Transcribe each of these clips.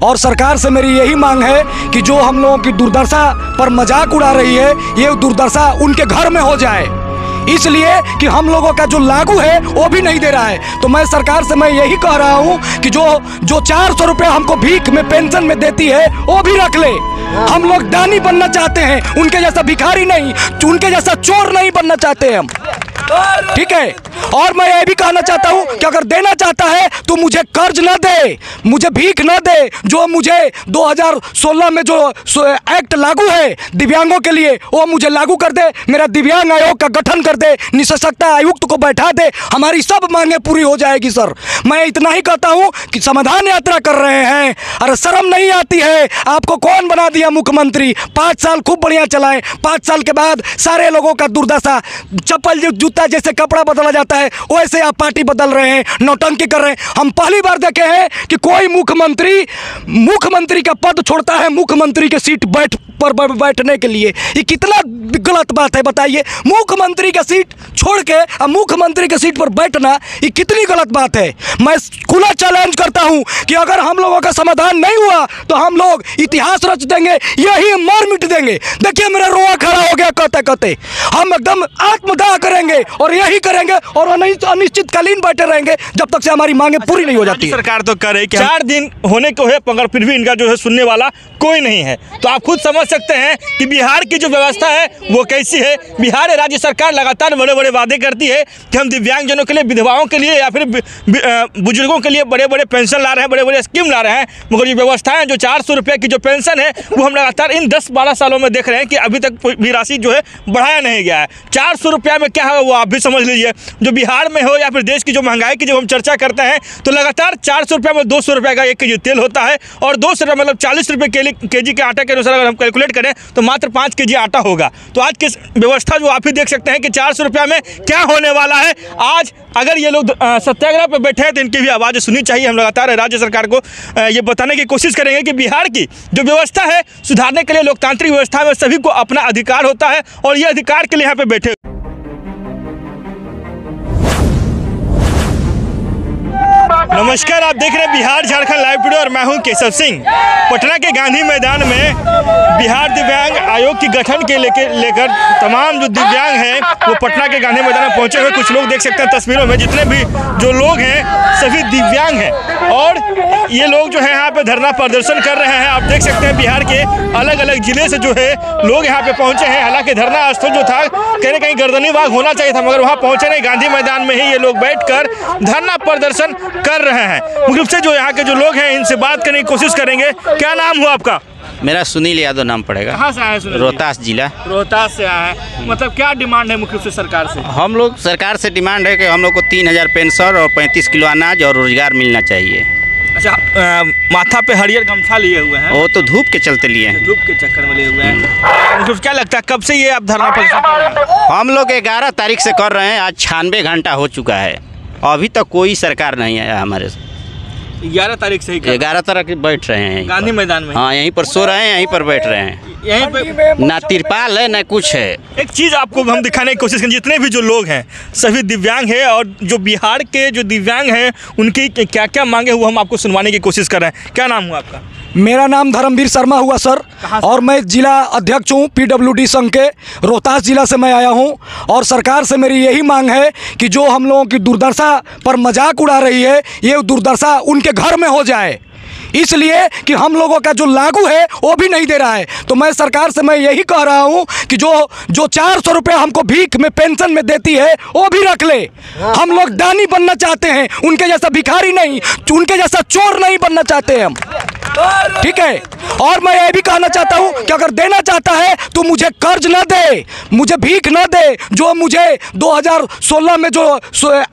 और सरकार से मेरी यही मांग है कि जो हम लोगों की दुर्दशा पर मजाक उड़ा रही है, ये दुर्दशा उनके घर में हो जाए, इसलिए कि हम लोगों का जो लागू है वो भी नहीं दे रहा है। तो मैं सरकार से मैं यही कह रहा हूँ कि जो 400 रुपये हमको भीख में पेंशन में देती है वो भी रख ले। हम लोग दानी बनना चाहते हैं, उनके जैसा भिखारी नहीं, उनके जैसा चोर नहीं बनना चाहते हैं हम, ठीक है। और मैं ये भी कहना चाहता हूँ कि अगर देना चाहता है तो मुझे कर्ज न दे, मुझे भीख न दे। जो मुझे 2016 में जो एक्ट लागू है दिव्यांगों के लिए वो मुझे लागू कर दे, मेरा दिव्यांग आयोग का गठन कर दे, निःशक्तता आयुक्त को बैठा दे, हमारी सब मांगे पूरी हो जाएगी सर। मैं इतना ही कहता हूँ कि समाधान यात्रा कर रहे हैं, अरे शर्म नहीं आती है? आपको कौन बना दिया मुख्यमंत्री? 5 साल खूब बढ़िया चलाए, 5 साल के बाद सारे लोगों का दुर्दशा, चप्पल जूता जैसे कपड़ा बदला जाता है वैसे आप पार्टी बदल रहे हैं, नौटंकी कर रहे हैं। हम पहली बार देखे हैं कि कोई मुख्यमंत्री का पद छोड़ता है मुख्यमंत्री के सीट पर बैठने के लिए। ये कितना गलत बात है बताइए? मुख्यमंत्री का सीट छोड़ के अब मुख्यमंत्री के सीट पर बैठना ये कितनी गलत बात है। मैं खुला चैलेंज करता हूं कि अगर हम लोगों का समाधान नहीं हुआ तो हम लोग इतिहास रच देंगे, यही मर मिट देंगे। देखिए मेरा रोआ खड़ा हो गया कहते कहते। हम एकदम आत्मदाह करेंगे और यही करेंगे और अनिश्चितकालीन बैठे रहेंगे जब तक से हमारी मांगे पूरी नहीं हो जाती। सरकार तो करे 4 दिन होने को है मगर फिर भी इनका जो है सुनने वाला कोई नहीं है। तो आप खुद समझ सकते हैं कि बिहार की जो व्यवस्था है वो कैसी है। बिहार राज्य सरकार लगातार बड़े बड़े वादे करती है कि हम दिव्यांगजनों के लिए, विधवाओं के लिए या फिर बुजुर्गों के लिए बड़े बड़े पेंशन ला रहे हैं, बड़े बड़े स्कीम ला रहे हैं, मगर ये व्यवस्थाएं जो 400 रुपये की जो पेंशन है वो हम लगातार इन 10-12 सालों में देख रहे हैं कि अभी तक भी राशि जो है बढ़ाया नहीं गया है। 400 रुपया में क्या है वो आप भी समझ लीजिए। जो बिहार में हो या फिर देश की जो महंगाई की जब हम चर्चा करते हैं तो लगातार 400 रुपये में 200 रुपये का 1 केजी तेल होता है और 200 रुपये मतलब 40 रुपये केजी के आटा के अनुसार अगर हम कैलकुलेट करें तो मात्र 5 केजी आटा होगा। तो आज की व्यवस्था जो आप ही देख सकते हैं कि 400 रुपये में क्या होने वाला है। आज अगर ये लोग सत्याग्रह पर बैठे हैं तो इनकी भी आवाज़ सुननी चाहिए। हम लगातार राज्य सरकार को ये बताने की कोशिश करेंगे कि बिहार की जो व्यवस्था है सुधारने के लिए लोकतांत्रिक व्यवस्था में सभी को अपना अधिकार होता है और ये अधिकार के लिए यहाँ पे बैठे। नमस्कार, आप देख रहे हैं बिहार झारखंड लाइव वीडियो और मैं हूं केशव सिंह। पटना के गांधी मैदान में बिहार दिव्यांग आयोग की गठन के लेकर तमाम जो दिव्यांग हैं वो पटना के गांधी मैदान में पहुंचे हुए। कुछ लोग देख सकते हैं तस्वीरों में, जितने भी जो लोग हैं सभी दिव्यांग हैं और ये लोग जो है यहाँ पे धरना प्रदर्शन कर रहे हैं। आप देख सकते हैं बिहार के अलग अलग जिले से जो है लोग यहाँ पे पहुंचे हैं। हालांकि धरना स्थल जो था कहीं ना कहीं गर्दनी बाग होना चाहिए था मगर वहाँ पहुंचे नहीं। गांधी मैदान में ही ये लोग बैठकर धरना प्रदर्शन कर रहे हैं। मुख्य रूप से जो यहाँ के जो लोग हैं इनसे बात करने की कोशिश करेंगे। क्या नाम हुआ आपका? मेरा सुनील यादव नाम पड़ेगा। कहाँ से आए? रोहतास जिला। रोहतास से आए हैं। मतलब क्या डिमांड है मुख्य रूप से सरकार से? हम लोग सरकार से डिमांड है कि हम लोग को 3000 पेंशन और 35 किलो अनाज और रोजगार मिलना चाहिए। अच्छा, माथा पे हरियर गमछा लिए हुए हैं? वो तो धूप के चलते लिए हैं। धूप के चक्कर में लिए हुए हैं। तो क्या लगता है कब से ये आप धरना प्रदर्शन कर रहे हैं? हम लोग 11 तारीख से कर रहे हैं। आज 96 घंटा हो चुका है, अभी तक कोई सरकार नहीं आया हमारे। 11 तारीख से ही 11 तारीख बैठ रहे हैं गांधी मैदान में। हाँ, यहीं पर सो रहे हैं, यहीं पर बैठ रहे हैं। यहीं पे ना तिरपाल है ना कुछ है। एक चीज़ आपको हम दिखाने की कोशिश करें, जितने भी जो लोग हैं सभी दिव्यांग हैं और जो बिहार के जो दिव्यांग हैं उनकी क्या क्या मांगे हुए हम आपको सुनवाने की कोशिश कर रहे हैं। क्या नाम हुआ आपका? मेरा नाम धर्मवीर शर्मा हुआ सर और मैं जिला अध्यक्ष हूँ PWD संघ के। रोहतास जिला से मैं आया हूँ और सरकार से मेरी यही मांग है कि जो हम लोगों की दुर्दशा पर मजाक उड़ा रही है ये दुर्दशा उनके घर में हो जाए, इसलिए कि हम लोगों का जो लागू है वो भी नहीं दे रहा है। तो मैं सरकार से मैं यही कह रहा हूँ कि जो 400 रुपये हमको भीख में पेंशन में देती है वो भी रख ले। हम लोग दानी बनना चाहते हैं, उनके जैसा भिखारी नहीं, उनके जैसा चोर नहीं बनना चाहते हैं हम, ठीक है। और मैं ये भी कहना चाहता हूँ कि अगर देना चाहता है तो मुझे कर्ज न दे, मुझे भीख न दे। जो मुझे 2016 में जो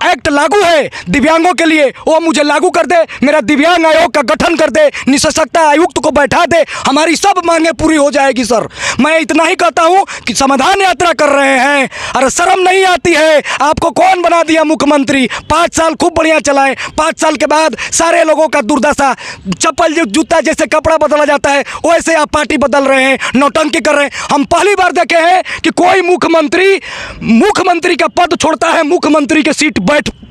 एक्ट लागू है दिव्यांगों के लिए वो मुझे लागू कर दे, मेरा दिव्यांग आयोग का गठन कर दे, निःशक्तता आयुक्त को बैठा दे, हमारी सब मांगे पूरी हो जाएगी सर। मैं इतना ही कहता हूँ कि समाधान यात्रा कर रहे हैं, अरे शर्म नहीं आती है? आपको कौन बना दिया मुख्यमंत्री? 5 साल खूब बढ़िया चलाए, 5 साल के बाद सारे लोगों का दुर्दशा, चप्पल जूता जाता है, जैसे कपड़ा बदला जाता है वैसे आप पार्टी बदल रहे हैं, नौटंकी कर रहे हैं। हम पहली बार देखे हैं कि कोई मुख्यमंत्री का पद छोड़ता है मुख्यमंत्री के सीट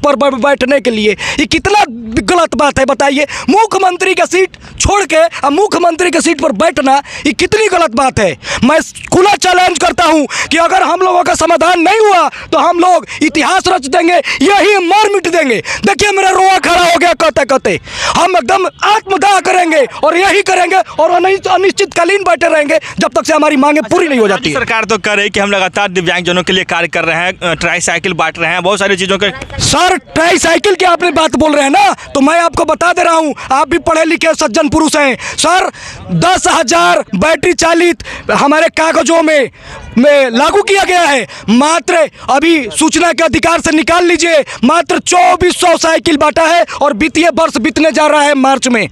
पर बैठने के लिए। ये कितना गलत बात है बताइए। मुख्यमंत्री का सीट छोड़ के अब मुख्यमंत्री के सीट पर बैठना ये कितनी गलत बात है। मैं खुला चैलेंज करता हूं कि अगर हम लोगों का समाधान नहीं हुआ तो हम लोग इतिहास रच देंगे, यही मार मिट देंगे। देखिए मेरा रोआ खड़ा हो गया कहते कहते। हम एकदम आत्मदाह करेंगे और यही करेंगे और अनिश्चितकालीन बैठे रहेंगे जब तक से हमारी मांगे पूरी नहीं हो जाती। सरकार तो कर रही है कि हम लगातार दिव्यांगजनों के लिए कार्य कर रहे हैं, ट्राई साइकिल बांट रहे हैं, बहुत सारी चीज़ों के। सर ट्राई साइकिल की आपने बात बोल रहे हैं ना, तो मैं आपको बता दे रहा हूं, आप भी पढ़े लिखे सज्जन पुरुष हैं। सर 10,000 बैटरी चालित हमारे कागजों में लागू किया गया है। मात्र अभी सूचना के अधिकार से निकाल लीजिए, मात्र 2400 साइकिल बांटा है और वित्तीय वर्ष बीतने जा रहा है मार्च में।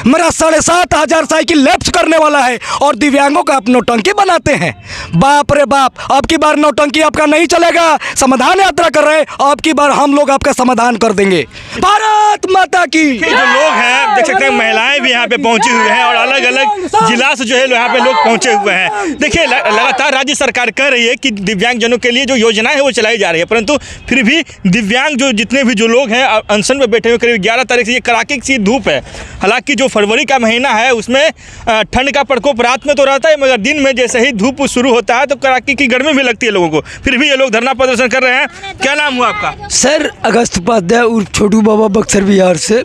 मेरा 7,500 साइकिल लैप्स करने वाला है और दिव्यांगों का आप नौटंकी बनाते हैं। बाप रे बाप, अब की बार नौटंकी आपका नहीं चलेगा। समाधान यात्रा कर रहे हैं, अब की बार हम लोग आपका समाधान कर देंगे। भारत माता की। जो लोग हैं देख सकते हैं, महिलाएं भी यहाँ पे पहुंची हुई हैं और अलग अलग जिला से जो है यहाँ पे लोग पहुंचे हुए हैं। देखिए लगातार राज्य सरकार कह रही है कि दिव्यांगजनों के लिए जो योजनाएं है वो चलाई जा रही है, परंतु फिर भी दिव्यांग जो जितने भी जो लोग हैं अनशन में बैठे हुए, करीब 11 तारीख से ये कड़ाके की धूप है। हालांकि जो फरवरी का महीना है उसमें ठंड का प्रकोप रात में तो रहता है, मगर दिन में जैसे ही धूप शुरू होता है तो कड़ाके की गर्मी भी लगती है लोगों को। फिर भी ये लोग धरना प्रदर्शन कर रहे हैं। क्या नाम हुआ आपका? सर अगस्त उपाध्याय उर्फ छोटू बाबा, बक्सर बिहार से।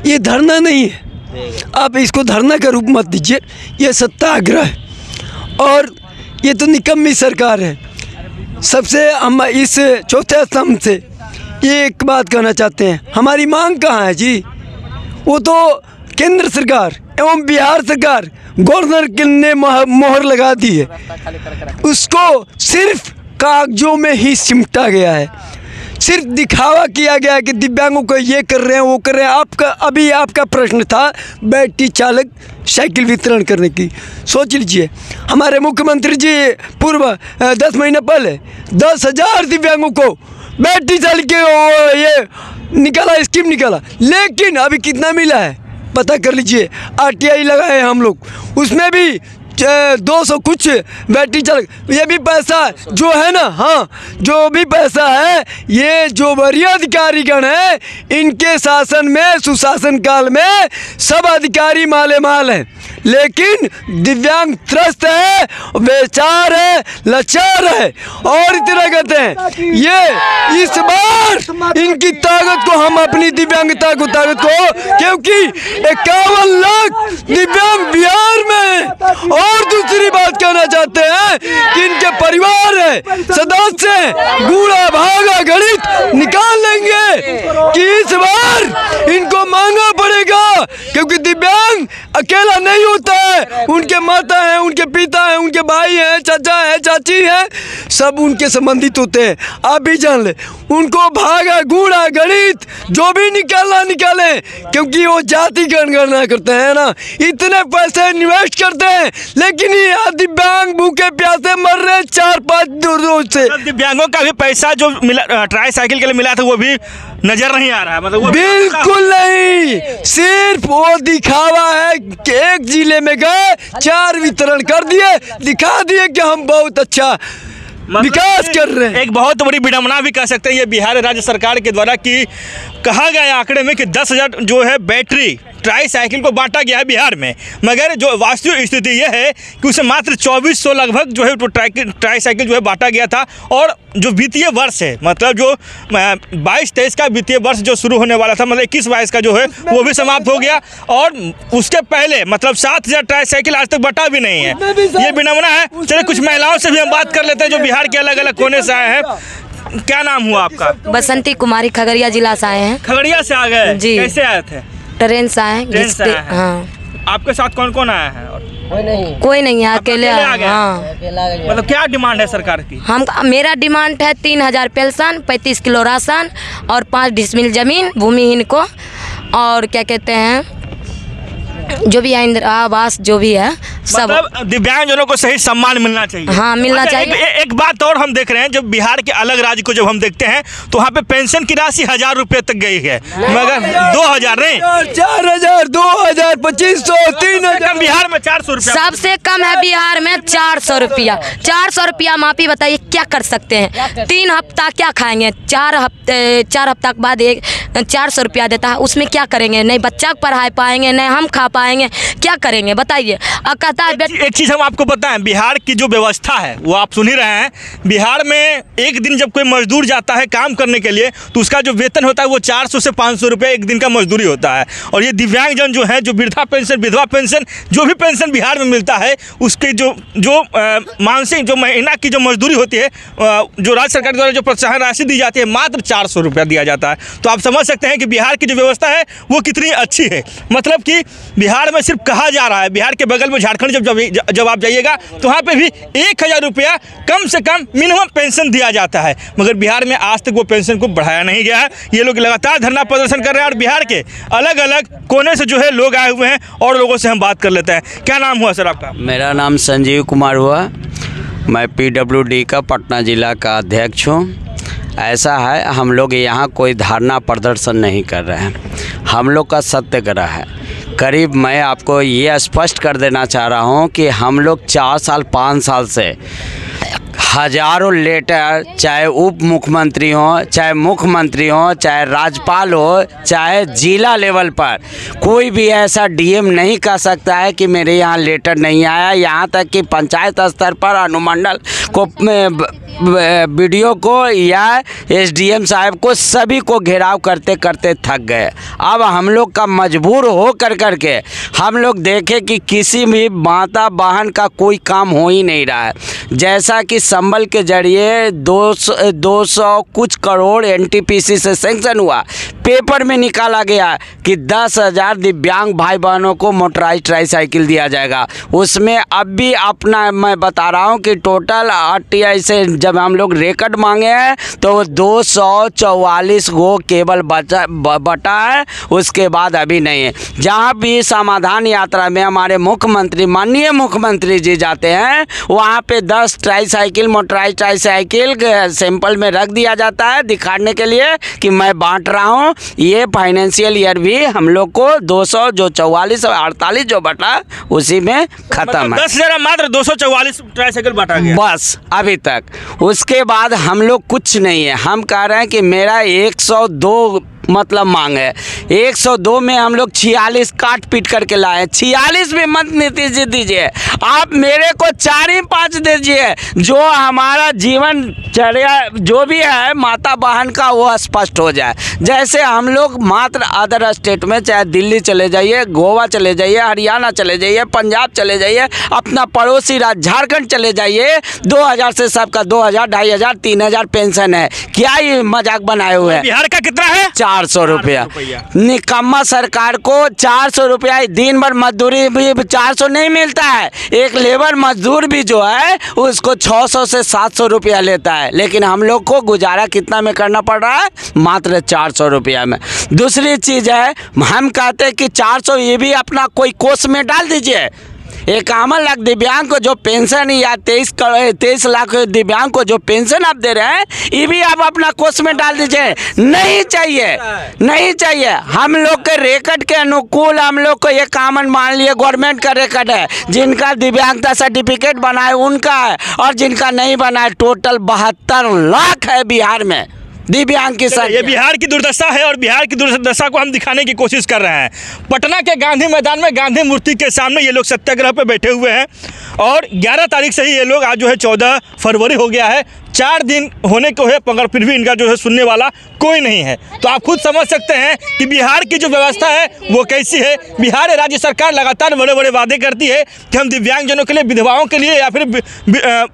ये धरना नहीं है, आप इसको धरना का रूप मत दीजिए, ये सत्याग्रह है और ये तो निकम्मी सरकार है। सबसे हम इस चौथे स्तंभ से ये एक बात कहना चाहते हैं, हमारी मांग कहाँ है जी? वो तो केंद्र सरकार एवं बिहार सरकार गवर्नर ने मोहर लगा दी है, उसको सिर्फ कागजों में ही सिमटा गया है, सिर्फ दिखावा किया गया है कि दिव्यांगों को ये कर रहे हैं वो कर रहे हैं। आपका प्रश्न था बैटरी चालक साइकिल वितरण करने की। सोच लीजिए हमारे मुख्यमंत्री जी पूर्व 10 महीने पहले 10,000 दिव्यांगों को बैटरी चालक के ये निकाला, स्कीम निकाला, लेकिन अभी कितना मिला है पता कर लीजिए। RTI लगाए हम लोग, उसमें भी 200 कुछ बैटरी चालक। ये भी पैसा जो है ना, हाँ जो भी पैसा है ये जो वरीय अधिकारीगण है इनके शासन में, सुशासन काल में सब अधिकारी माले माल हैं, लेकिन दिव्यांग त्रस्त है, बेचार है, लाचार है और इतना कहते हैं। ये इस बार इनकी ताकत को हम अपनी दिव्यांगता को ताकत को, क्योंकि 51 लाख दिव्यांग बिहार में। और दूसरी बात कहना चाहते हैं कि इनके परिवार है, सदस्य है, बूढ़ा भागा गणित निकाल लेंगे कि इस बार इनको मांगना पड़ेगा, क्योंकि दिव्यांग अकेला नहीं होता है, उनके माता हैं, उनके पिता हैं, उनके भाई हैं, चाचा हैं, चाची हैं, सब उनके संबंधित होते हैं। आप भी जान ले, उनको भागा गूढ़ा गणित जो भी निकालना निकाले, क्योंकि वो जाति गणना करते हैं ना, इतने पैसे इन्वेस्ट करते हैं, लेकिन ये दिव्यांग भूखे प्यासे मर रहे 4-5 रोज से। दिव्यांगों का भी पैसा जो मिला ट्राई साइकिल के लिए मिला था वो भी नजर नहीं आ रहा है, मतलब बिल्कुल नहीं, सिर्फ वो दिखावा है कि एक जिले में गए 4 वितरण कर दिए, दिखा दिए कि हम बहुत अच्छा विकास कर रहे हैं। एक बहुत बड़ी विडंबना भी कह सकते हैं ये बिहार राज्य सरकार के द्वारा कि कहा गया आंकड़े में कि 10,000 जो है बैटरी ट्राई साइकिल को बांटा गया है बिहार में, मगर जो वास्तविक स्थिति ये है कि उसे मात्र 2400 लगभग जो है ट्राई साइकिल जो है बांटा गया था। और जो वित्तीय वर्ष है, मतलब जो 22-23 का वित्तीय वर्ष जो शुरू होने वाला था, मतलब 21-22 का जो है वो भी समाप्त हो गया और उसके पहले मतलब 7,000 ट्राई साइकिल आज तक बटा भी नहीं है। ये विडंबना है। चलिए कुछ महिलाओं से भी हम बात कर लेते हैं जो बिहार के अलग अलग कोने से आए हैं। क्या नाम हुआ आपका? बसंती कुमारी, खगड़िया जिला से आए हैं। खगड़िया से आ गए जी? कैसे आए थे? ट्रेन से आए हैं। हाँ। आपके साथ कौन कौन आया है? कोई नहीं है, अकेले आ गए। हाँ। मतलब क्या डिमांड है सरकार की? मेरा डिमांड है 3,000 पेंशन, 35 किलो राशन और 5 डिसमिल जमीन भूमिहीन को, और क्या कहते हैं जो भी है इंदिरा आवास जो भी है सब। मतलब दिव्यांगजनों को सही सम्मान मिलना चाहिए। हाँ, मिलना चाहिए। एक बात और हम देख रहे हैं, जब बिहार के अलग राज्य को जब हम देखते हैं तो वहाँ पे पेंशन की राशि 1000 रुपये तक गई है, मगर 2000 नहीं, 4000, 2000, 2500, 3000। बिहार में 400 रुपया सबसे कम है बिहार में 400 रुपया। 400 रुपया मापी बताइए क्या कर सकते हैं? 3 हफ्ता क्या खाएंगे? 4 हफ्ता के बाद 400 रुपया देता है, उसमें क्या करेंगे? नहीं बच्चा को पढ़ा पाएंगे, नहीं हम खा पाएंगे, क्या करेंगे बताइए? अब कहता है एक चीज़ हम आपको बताएं, बिहार की जो व्यवस्था है वो आप सुन ही रहे हैं। बिहार में एक दिन जब कोई मजदूर जाता है काम करने के लिए तो उसका जो वेतन होता है वो 400 से 500 रुपये एक दिन का मजदूरी होता है। और ये दिव्यांगजन जो है, जो वृद्धा पेंशन, विधवा पेंशन, जो भी पेंशन बिहार में मिलता है, उसके जो मानसिक जो महीना की जो मजदूरी होती है, जो राज्य सरकार द्वारा जो प्रोत्साहन राशि दी जाती है, मात्र 400 रुपया दिया जाता है। तो आप समझ सकते हैं कि बिहार की जो व्यवस्था है वो कितनी अच्छी है। मतलब कि बिहार में सिर्फ कहा जा रहा है, बिहार के बगल में झारखंड जब आप जाइएगा तो वहाँ पे भी 1000 रुपया कम से कम मिनिमम पेंशन दिया जाता है, मगर बिहार में आज तक वो पेंशन को बढ़ाया नहीं गया है। ये लोग लगातार धरना प्रदर्शन कर रहे हैं और बिहार के अलग अलग कोने से जो है लोग आए हुए हैं और लोगों से हम बात कर लेते हैं। क्या नाम हुआ सर आपका? मेरा नाम संजीव कुमार हुआ, मैं PWD का पटना ज़िला का अध्यक्ष हूँ। ऐसा है, हम लोग यहाँ कोई धरना प्रदर्शन नहीं कर रहे हैं, हम लोग का सत्याग्रह है। करीब मैं आपको ये स्पष्ट कर देना चाह रहा हूँ कि हम लोग 4 साल 5 साल से हजारों लेटर, चाहे उप मुख्यमंत्री हो, चाहे मुख्यमंत्री हो, चाहे राज्यपाल हो, चाहे जिला लेवल पर कोई भी ऐसा DM नहीं कह सकता है कि मेरे यहाँ लेटर नहीं आया। यहाँ तक कि पंचायत स्तर पर अनुमंडल को, BDO को या SDM साहब को, सभी को घेराव करते करते थक गए। अब हम लोग का मजबूर हो करके हम लोग देखें कि किसी भी माता बहन का कोई काम हो ही नहीं रहा है। जैसा कि संबल के जरिए 200 कुछ करोड़ NTPC से सैंक्शन हुआ, पेपर में निकाला गया कि 10,000 दिव्यांग भाई बहनों को मोटराइज ट्राईसाइकिल दिया जाएगा। उसमें अब भी अपना मैं बता रहा हूँ कि टोटल RTI से जब हम लोग रिकॉर्ड मांगे हैं तो 244 गो केवल बटा है, उसके बाद अभी नहीं है। जहाँ भी समाधान यात्रा में हमारे मुख्यमंत्री, माननीय मुख्यमंत्री जी जाते हैं, वहाँ पे 10 ट्राईसाइकिल, मोटराइज ट्राईसाइकिल सैंपल में रख दिया जाता है दिखाने के लिए कि मैं बांट रहा हूँ। ये फाइनेंशियल ईयर भी हम लोग को 200 जो 44 और 48 जो बटा उसी में खत्म है। 10,000 मात्र 244 ट्राईसाइकिल बांटा गया बस अभी तक। उसके बाद हम लोग कुछ नहीं है। हम कह रहे हैं कि मेरा 102 मतलब मांग है, 102 में हम लोग 46 काट पीट करके लाए। 46 भी मत नीतीश जी दीजिए, आप मेरे को 4 ही 5 दीजिए, जो हमारा जीवन चर्या जो भी है माता बहन का वो स्पष्ट हो जाए। जैसे हम लोग मात्र अदर स्टेट में, चाहे दिल्ली चले जाइए, गोवा चले जाइए, हरियाणा चले जाइए, पंजाब चले जाइए, अपना पड़ोसी राज्य झारखंड चले जाइए, 2000 से सबका 2000, 2500, 3000 पेंशन है। क्या ये मजाक बनाए हुए हैं? बिहार का कितना है? 400 रुपया। निकम्मा सरकार को 400 रुपया, दिन भर मजदूरी भी 400 नहीं मिलता है। एक लेबर मजदूर भी जो है उसको 600 से 700 रुपया लेता है, लेकिन हम लोग को गुजारा कितना में करना पड़ रहा है? मात्र 400 रुपया में। दूसरी चीज़ है, हम कहते हैं कि 400 ये भी अपना कोई कोष में डाल दीजिए। 51 लाख दिव्यांग को जो पेंशन या 23 लाख दिव्यांग को जो पेंशन आप दे रहे हैं, ये भी आप अपना कोष में डाल दीजिए। नहीं चाहिए, नहीं चाहिए। हम लोग के रिकॉर्ड के अनुकूल हम लोग को ये कामन मान लिए गवर्नमेंट का रिकॉर्ड है। जिनका दिव्यांगता सर्टिफिकेट बना है उनका है, और जिनका नहीं बना है टोटल 72 लाख है बिहार में दिव्यांग की संख्या। ये बिहार की दुर्दशा है और बिहार की दुर्दशा को हम दिखाने की कोशिश कर रहे हैं। पटना के गांधी मैदान में गांधी मूर्ति के सामने ये लोग सत्याग्रह पे बैठे हुए हैं और 11 तारीख से ही ये लोग, आज जो है 14 फरवरी हो गया है, 4 दिन होने को है, मगर फिर भी इनका जो है सुनने वाला कोई नहीं है। तो आप खुद समझ सकते हैं कि बिहार की जो व्यवस्था है वो कैसी है। बिहार राज्य सरकार लगातार बड़े बड़े वादे करती है कि हम दिव्यांगजनों के लिए, विधवाओं के लिए या फिर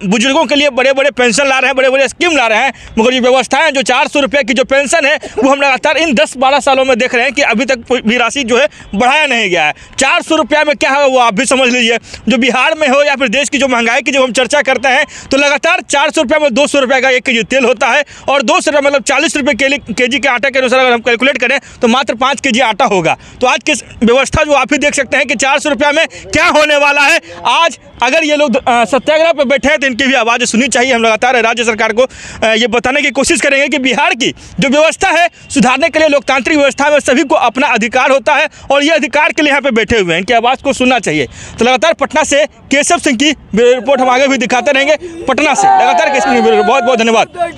बुजुर्गों के लिए बड़े बड़े पेंशन ला रहे हैं, बड़े बड़े स्कीम ला रहे हैं, मगर ये व्यवस्थाएं जो 400 रुपये की जो पेंशन है वो हम लगातार इन 10-12 सालों में देख रहे हैं कि अभी तक भी राशि जो है बढ़ाया नहीं गया है। 400 रुपया में क्या है वो आप भी समझ लीजिए। जो बिहार में हो या या फिर देश की जो महंगाई की जब हम चर्चा करते हैं तो लगातार 400 रुपये में 200 रुपये का 1 केजी तेल होता है और 200 रुपये मतलब 40 रुपये केजी के आटे के अनुसार अगर हम कैलकुलेट करें तो मात्र 5 केजी आटा होगा। तो आज की व्यवस्था जो आप ही देख सकते हैं कि 400 रुपये में क्या होने वाला है। आज अगर ये लोग सत्याग्रह पर बैठे हैं तो इनकी भी आवाज़ सुननी चाहिए। हम लगातार राज्य सरकार को ये बताने की कोशिश करेंगे कि बिहार की जो व्यवस्था है सुधारने के लिए लोकतांत्रिक व्यवस्था में सभी को अपना अधिकार होता है और ये अधिकार के लिए यहाँ पे बैठे हुए हैं, इनकी आवाज़ को सुनना चाहिए। तो लगातार पटना से केशव सिंह की रिपोर्ट हम आगे भी दिखाते रहेंगे। पटना से लगातार केशव सिंह की बहुत बहुत धन्यवाद।